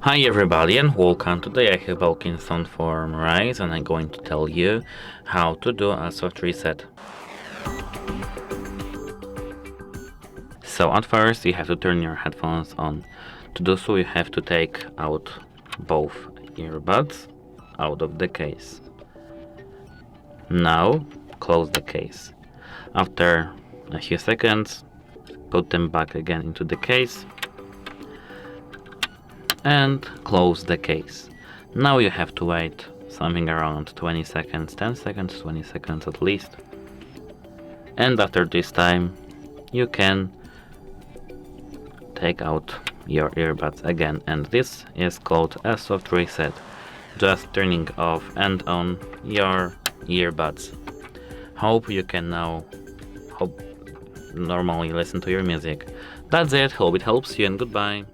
Hi everybody and welcome. Today I have BELKIN SoundForm Rise and I'm going to tell you how to do a soft reset. So at first you have to turn your headphones on. To do so you have to take out both earbuds out of the case. Now close the case. After a few seconds put them back again into the case and close the case. Now you have to wait something around 20 seconds, 10 seconds, 20 seconds at least. And after this time you can take out your earbuds again, and this is called a soft reset, just turning off and on your earbuds. Hope you can now normally listen to your music. That's it, hope it helps you and goodbye.